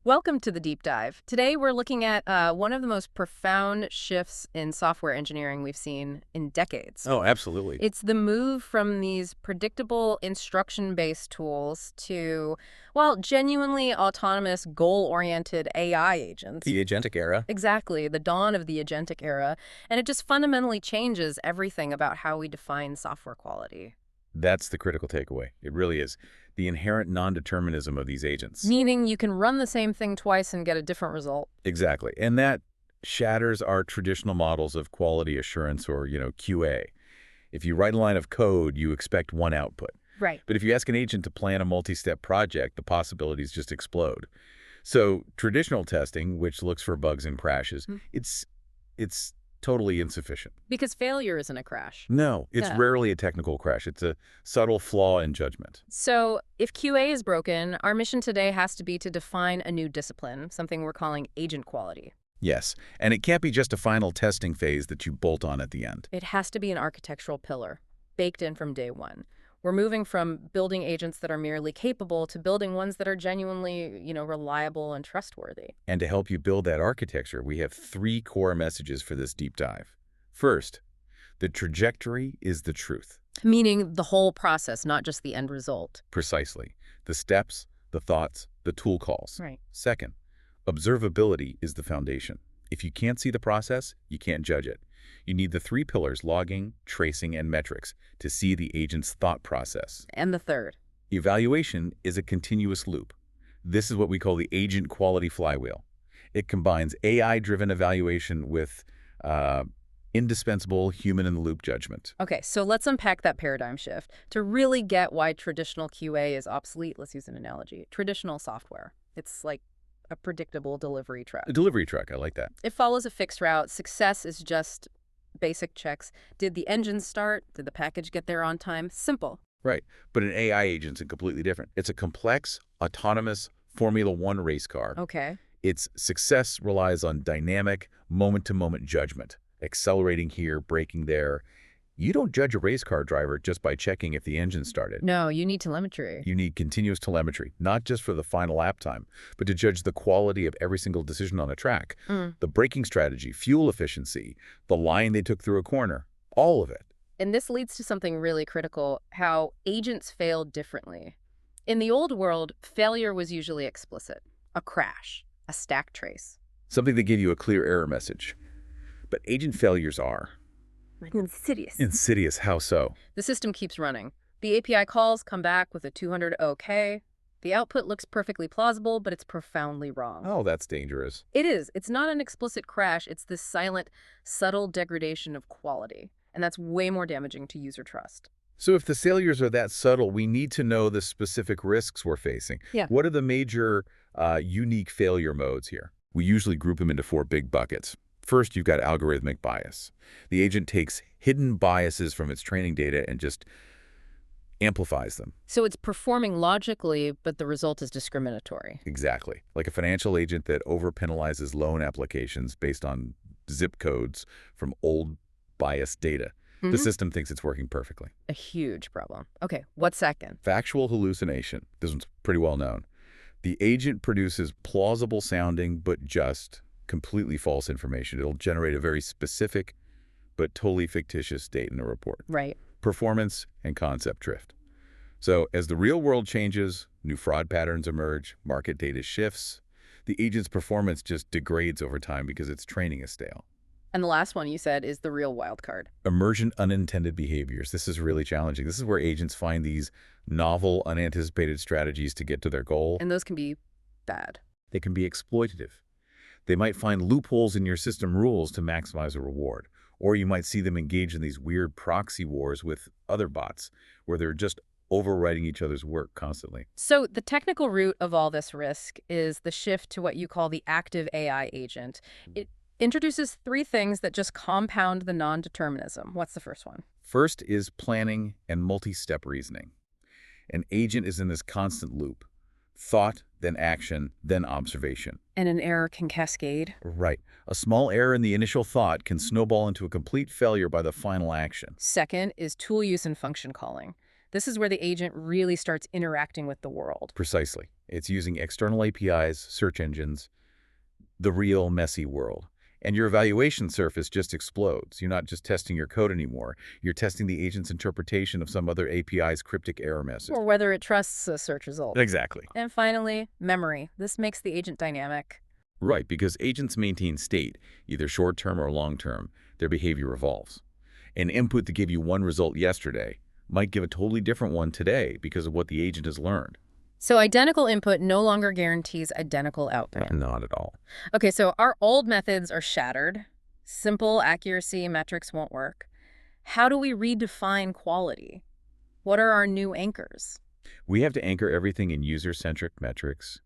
Welcome to the deep dive. Today we're looking at one of the most profound shifts in software engineering we've seen in decades. Oh, absolutely. It's the move from these predictable instruction-based tools to, well, genuinely autonomous, goal-oriented AI agents. The agentic era. Exactly, the dawn of the agentic era. And it just fundamentally changes everything about how we define software quality. That's the critical takeaway. It really is. The inherent non-determinism of these agents. Meaning you can run the same thing twice and get a different result. Exactly. And that shatters our traditional models of quality assurance or, QA. If you write a line of code, you expect one output. Right. But if you ask an agent to plan a multi-step project, the possibilities just explode. So traditional testing, which looks for bugs and crashes, it's totally insufficient. Because failure isn't a crash. No, it's Yeah. rarely a technical crash. It's a subtle flaw in judgment. So if QA is broken, our mission today has to be to define a new discipline, something we're calling agent quality. Yes, and it can't be just a final testing phase that you bolt on at the end. It has to be an architectural pillar, baked in from day one. We're moving from building agents that are merely capable to building ones that are genuinely, reliable and trustworthy. And to help you build that architecture, we have three core messages for this deep dive. First, the trajectory is the truth. Meaning the whole process, not just the end result. Precisely. The steps, the thoughts, the tool calls. Right. Second, observability is the foundation. If you can't see the process, you can't judge it. You need the three pillars, logging, tracing, and metrics, to see the agent's thought process. And the third. Evaluation is a continuous loop. This is what we call the agent quality flywheel. It combines AI-driven evaluation with indispensable human-in-the-loop judgment. Okay, so let's unpack that paradigm shift. To really get why traditional QA is obsolete, let's use an analogy. Traditional software. It's like a predictable delivery truck. A delivery truck, I like that. It follows a fixed route. Success is just basic checks. Did the engine start? Did the package get there on time? Simple. Right, but an AI agent's completely different. It's a complex, autonomous Formula One race car. Okay. Its success relies on dynamic, moment-to-moment judgment, accelerating here, braking there. You don't judge a race car driver just by checking if the engine started. No, you need telemetry. You need continuous telemetry, not just for the final lap time, but to judge the quality of every single decision on a track. The braking strategy, fuel efficiency, the line they took through a corner, all of it. And this leads to something really critical, how agents fail differently. In the old world, failure was usually explicit. A crash, a stack trace. Something that gave you a clear error message. But agent failures are Insidious. insidious. How so? The system keeps running. The API calls come back with a 200 OK. The output looks perfectly plausible, but it's profoundly wrong. Oh, that's dangerous. It is. It's not an explicit crash. It's this silent, subtle degradation of quality. And that's way more damaging to user trust. So if the failures are that subtle, we need to know the specific risks we're facing. Yeah. What are the major unique failure modes here? We usually group them into four big buckets. First, you've got algorithmic bias. The agent takes hidden biases from its training data and just amplifies them. So it's performing logically, but the result is discriminatory. Exactly. Like a financial agent that overpenalizes loan applications based on zip codes from old biased data. The system thinks it's working perfectly. A huge problem. Okay, what's second? Factual hallucination. This one's pretty well known. The agent produces plausible sounding but just completely false information. It'll generate a very specific but totally fictitious date in a report. Right. Performance and concept drift. So as the real world changes, new fraud patterns emerge, market data shifts, the agent's performance just degrades over time because its training is stale. And the last one you said is the real wild card. Emergent unintended behaviors. This is really challenging. This is where agents find these novel, unanticipated strategies to get to their goal. And those can be bad. They can be exploitative. They might find loopholes in your system rules to maximize a reward. Or you might see them engage in these weird proxy wars with other bots where they're just overwriting each other's work constantly. So the technical root of all this risk is the shift to what you call the active AI agent. It introduces three things that just compound the non-determinism. What's the first one? First is planning and multi-step reasoning. An agent is in this constant loop. Thought, then action, then observation. And an error can cascade. Right. A small error in the initial thought can snowball into a complete failure by the final action. Second is tool use and function calling. This is where the agent really starts interacting with the world. Precisely. It's using external APIs, search engines, the real messy world. And your evaluation surface just explodes. You're not just testing your code anymore. You're testing the agent's interpretation of some other API's cryptic error message. Or whether it trusts a search result. Exactly. And finally, memory. This makes the agent dynamic. Right, because agents maintain state, either short-term or long-term. Their behavior evolves. An input that gave you one result yesterday might give a totally different one today because of what the agent has learned. So identical input no longer guarantees identical output. Not at all. Okay, so our old methods are shattered. Simple accuracy metrics won't work. How do we redefine quality? What are our new anchors? We have to anchor everything in user-centric metrics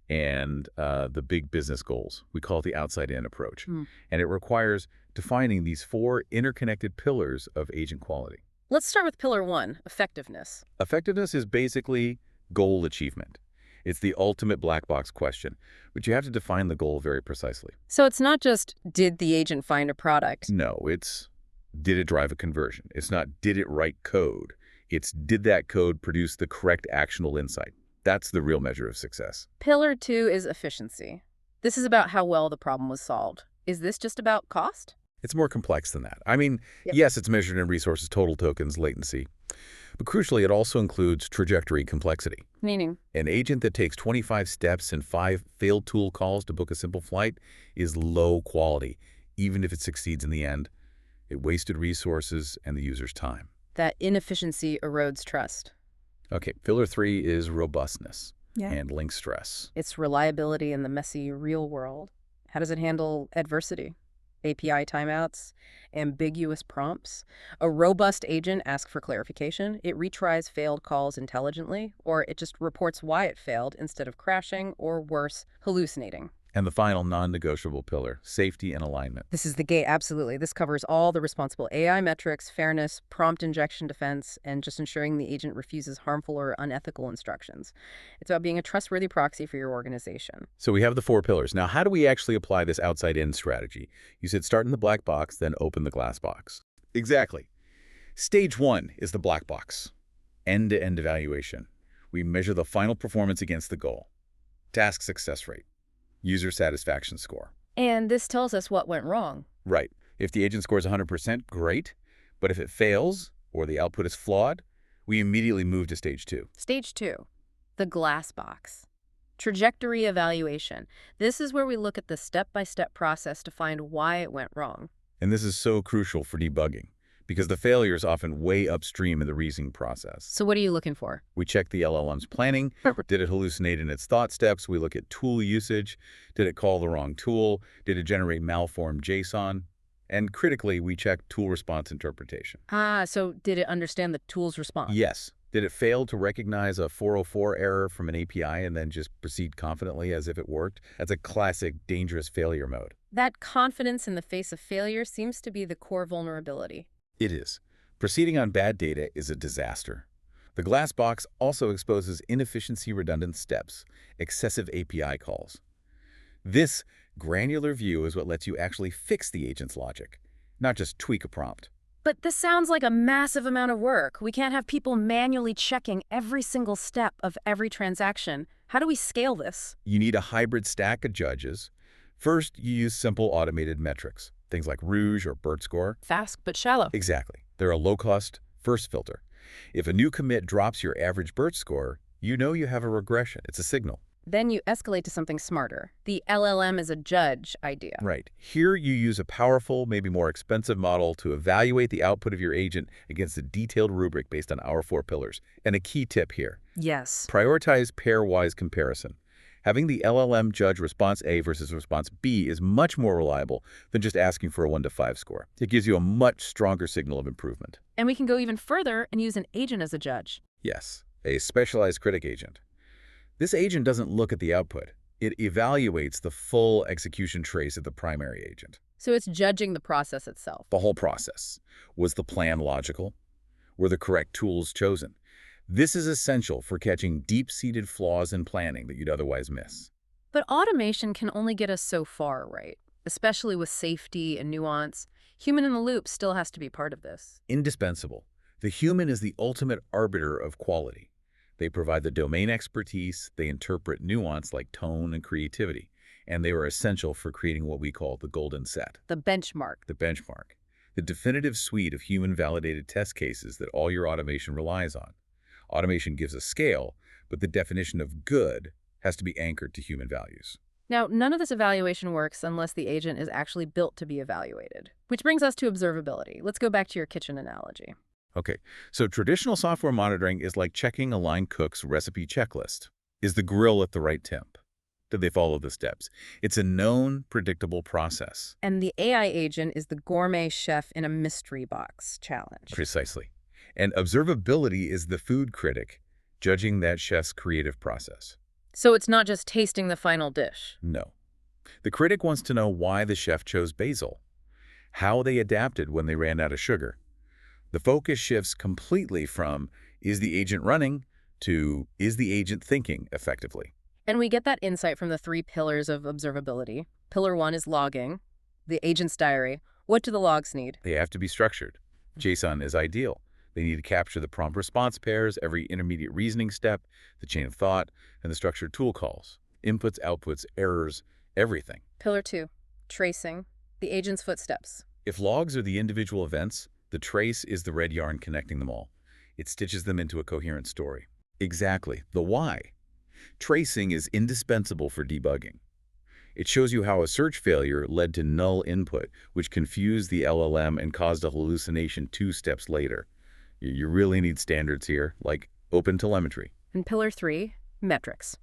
and the big business goals. We call it the outside-in approach. And it requires defining these four interconnected pillars of agent quality. Let's start with pillar one, effectiveness. Effectiveness is basically goal achievement. It's the ultimate black box question, but you have to define the goal very precisely. So it's not just, did the agent find a product? No, it's did it drive a conversion? It's not did it write code? It's did that code produce the correct actionable insight? That's the real measure of success. Pillar two is efficiency. This is about how well the problem was solved. Is this just about cost? It's more complex than that. I mean, yes, it's measured in resources, total tokens, latency. But crucially, it also includes trajectory complexity. Meaning? An agent that takes 25 steps and 5 failed tool calls to book a simple flight is low quality, even if it succeeds in the end. It wasted resources and the user's time. That inefficiency erodes trust. Okay, pillar 3 is robustness and link stress. It's reliability in the messy real world. How does it handle adversity? API timeouts, ambiguous prompts. A robust agent asks for clarification. It retries failed calls intelligently, or it just reports why it failed instead of crashing or, worse, hallucinating. And the final non-negotiable pillar, safety and alignment. This is the gate, absolutely. This covers all the responsible AI metrics, fairness, prompt injection defense, and just ensuring the agent refuses harmful or unethical instructions. It's about being a trustworthy proxy for your organization. So we have the 4 pillars. Now, how do we actually apply this outside-in strategy? You said start in the black box, then open the glass box. Exactly. Stage 1 is the black box, end-to-end evaluation. We measure the final performance against the goal. Task success rate. User satisfaction score. And this tells us what went wrong. Right. If the agent scores 100%, great. But if it fails or the output is flawed, we immediately move to stage 2. Stage 2, the glass box. Trajectory evaluation. This is where we look at the step-by-step process to find why it went wrong. And this is so crucial for debugging because the failure is often way upstream in the reasoning process. So what are you looking for? We check the LLM's planning. Did it hallucinate in its thought steps? We look at tool usage. Did it call the wrong tool? Did it generate malformed JSON? And critically, we check tool response interpretation. So did it understand the tool's response? Yes. Did it fail to recognize a 404 error from an API and then just proceed confidently as if it worked? That's a classic dangerous failure mode. That confidence in the face of failure seems to be the core vulnerability. It is. Proceeding on bad data is a disaster. The glass box also exposes inefficiency redundant steps, excessive API calls. This granular view is what lets you actually fix the agent's logic, not just tweak a prompt. But this sounds like a massive amount of work. We can't have people manually checking every single step of every transaction. How do we scale this? You need a hybrid stack of judges. First, you use simple automated metrics, things like Rouge or BERT score. Fast but shallow. Exactly. They're a low-cost first filter. If a new commit drops your average BERT score, you know you have a regression. It's a signal. Then you escalate to something smarter. The LLM as a judge idea. Right. Here you use a powerful, maybe more expensive model to evaluate the output of your agent against a detailed rubric based on our 4 pillars. And a key tip here. Yes. Prioritize pairwise comparison. Having the LLM judge response A versus response B is much more reliable than just asking for a 1 to 5 score. It gives you a much stronger signal of improvement. And we can go even further and use an agent as a judge. Yes, a specialized critic agent. This agent doesn't look at the output. It evaluates the full execution trace of the primary agent. So it's judging the process itself. The whole process. Was the plan logical? Were the correct tools chosen? This is essential for catching deep-seated flaws in planning that you'd otherwise miss. But automation can only get us so far, right? Especially with safety and nuance. Human in the loop still has to be part of this. Indispensable. The human is the ultimate arbiter of quality. They provide the domain expertise, they interpret nuance like tone and creativity, and they are essential for creating what we call the golden set, The benchmark. the benchmark, the definitive suite of human-validated test cases that all your automation relies on. Automation gives a scale, but the definition of good has to be anchored to human values. Now, none of this evaluation works unless the agent is actually built to be evaluated. Which brings us to observability. Let's go back to your kitchen analogy. Okay, so traditional software monitoring is like checking a line cook's recipe checklist. Is the grill at the right temp? Did they follow the steps? It's a known, predictable process. And the AI agent is the gourmet chef in a mystery box challenge. Precisely. And observability is the food critic, judging that chef's creative process. So it's not just tasting the final dish. No. The critic wants to know why the chef chose basil, how they adapted when they ran out of sugar. The focus shifts completely from, is the agent running, to, is the agent thinking effectively? And we get that insight from the 3 pillars of observability. Pillar 1 is logging, the agent's diary. What do the logs need? They have to be structured. JSON is ideal. They need to capture the prompt response pairs, every intermediate reasoning step, the chain of thought, and the structured tool calls. Inputs, outputs, errors, everything. Pillar 2, tracing, the agent's footsteps. If logs are the individual events, the trace is the red yarn connecting them all. It stitches them into a coherent story. Exactly. The why. Tracing is indispensable for debugging. It shows you how a search failure led to null input, which confused the LLM and caused a hallucination 2 steps later. You really need standards here, like open telemetry. And pillar 3, metrics,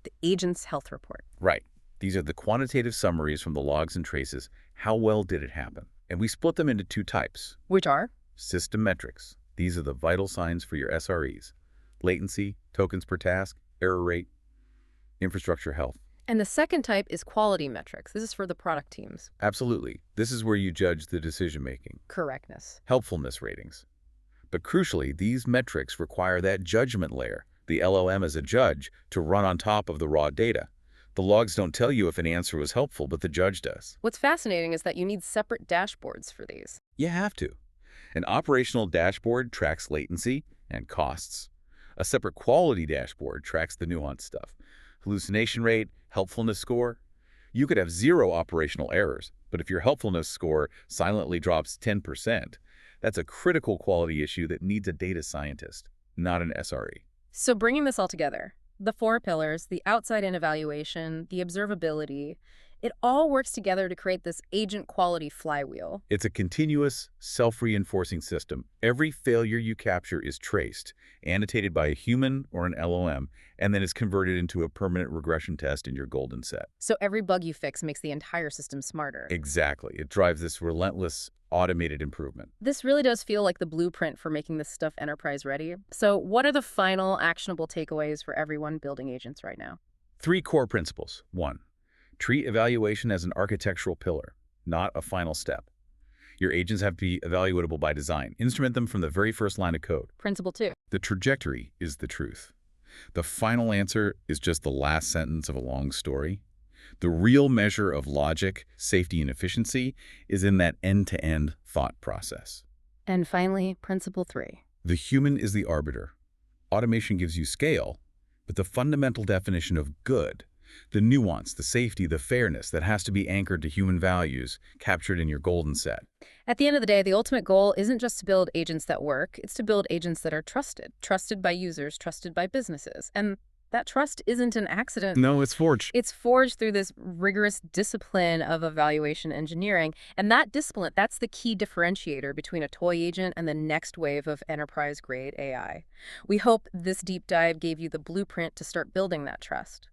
the agent's health report. Right. These are the quantitative summaries from the logs and traces. How well did it happen? And we split them into 2 types. Which are? System metrics. These are the vital signs for your SREs. Latency, tokens per task, error rate, infrastructure health. And the second type is quality metrics. This is for the product teams. Absolutely. This is where you judge the decision-making. Correctness. Helpfulness ratings. But crucially, these metrics require that judgment layer, the LLM as a judge, to run on top of the raw data. The logs don't tell you if an answer was helpful, but the judge does. What's fascinating is that you need separate dashboards for these. You have to. An operational dashboard tracks latency and costs. A separate quality dashboard tracks the nuanced stuff. Hallucination rate, helpfulness score. You could have 0 operational errors, but if your helpfulness score silently drops 10%, that's a critical quality issue that needs a data scientist, not an SRE. So bringing this all together, the 4 pillars, the outside-in evaluation, the observability, it all works together to create this agent quality flywheel. It's a continuous, self-reinforcing system. Every failure you capture is traced, annotated by a human or an LLM, and then is converted into a permanent regression test in your golden set. So every bug you fix makes the entire system smarter. Exactly. It drives this relentless, automated improvement. This really does feel like the blueprint for making this stuff enterprise ready. So what are the final actionable takeaways for everyone building agents right now? 3 core principles. 1. Treat evaluation as an architectural pillar, not a final step. Your agents have to be evaluatable by design. Instrument them from the very first line of code. Principle 2. The trajectory is the truth. The final answer is just the last sentence of a long story. The real measure of logic, safety, and efficiency is in that end-to-end thought process. And finally, principle 3. The human is the arbiter. Automation gives you scale, but the fundamental definition of good, the nuance, the safety, the fairness that has to be anchored to human values, captured in your golden set. At the end of the day, the ultimate goal isn't just to build agents that work, it's to build agents that are trusted. Trusted by users, trusted by businesses. And that trust isn't an accident. No, it's forged. It's forged through this rigorous discipline of evaluation engineering. And that discipline, that's the key differentiator between a toy agent and the next wave of enterprise-grade AI. We hope this deep dive gave you the blueprint to start building that trust.